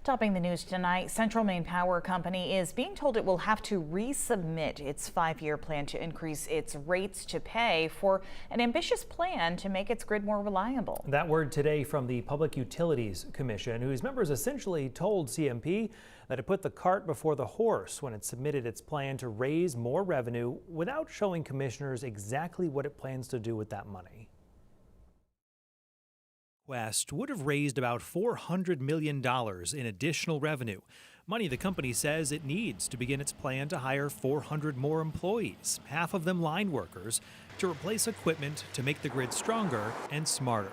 Topping the news tonight, Central Maine Power Company is being told it will have to resubmit its 5-year plan to increase its rates to pay for an ambitious plan to make its grid more reliable. That word today from the Public Utilities Commission, whose members essentially told CMP that it put the cart before the horse when it submitted its plan to raise more revenue without showing commissioners exactly what it plans to do with that money. West would have raised about $400 million in additional revenue, money the company says it needs to begin its plan to hire 400 more employees, half of them line workers, to replace equipment to make the grid stronger and smarter.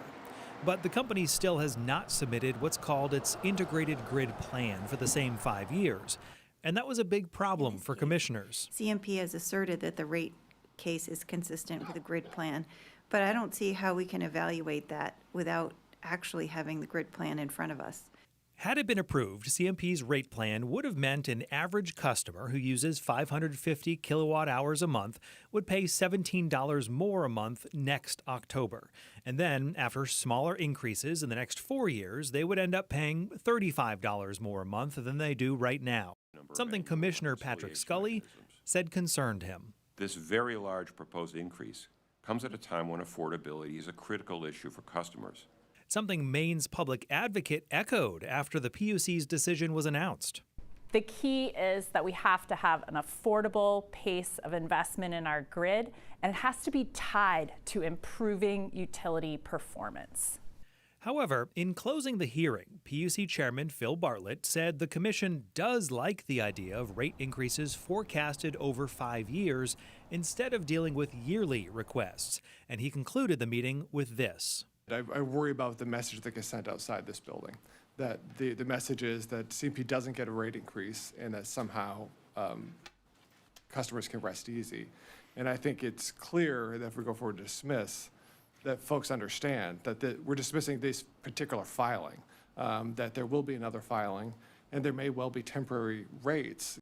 But the company still has not submitted what's called its integrated grid plan for the same 5 years. And that was a big problem for commissioners. CMP has asserted that the rate case is consistent with the grid plan, but I don't see how we can evaluate that without actually having the grid plan in front of us. Had it been approved, CMP's rate plan would have meant an average customer who uses 550 kilowatt hours a month would pay $17 more a month next October. And then, after smaller increases in the next 4 years, they would end up paying $35 more a month than they do right now. Something Commissioner Patrick Scully said concerned him. This very large proposed increase comes at a time when affordability is a critical issue for customers. Something Maine's public advocate echoed after the PUC's decision was announced. The key is that we have to have an affordable pace of investment in our grid, and it has to be tied to improving utility performance. However, in closing the hearing, PUC Chairman Phil Bartlett said the Commission does like the idea of rate increases forecasted over 5 years instead of dealing with yearly requests, and he concluded the meeting with this. I worry about the message that gets sent outside this building, that the message is that CMP doesn't get a rate increase and that somehow customers can rest easy. And I think it's clear that if we go forward to dismiss, that folks understand that we're dismissing this particular filing, that there will be another filing, and there may well be temporary rates.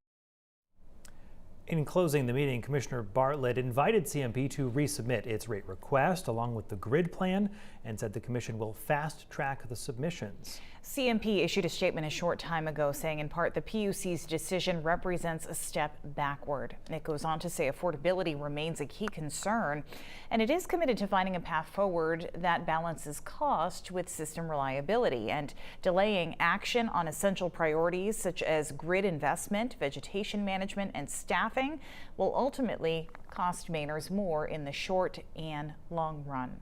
In closing the meeting, Commissioner Bartlett invited CMP to resubmit its rate request along with the grid plan and said the Commission will fast track the submissions. CMP issued a statement a short time ago saying in part the PUC's decision represents a step backward. It goes on to say affordability remains a key concern and it is committed to finding a path forward that balances cost with system reliability, and delaying action on essential priorities such as grid investment, vegetation management, and staffing will ultimately cost Mainers more in the short and long run.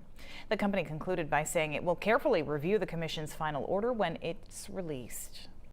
The company concluded by saying it will carefully review the Commission's final order when it's released.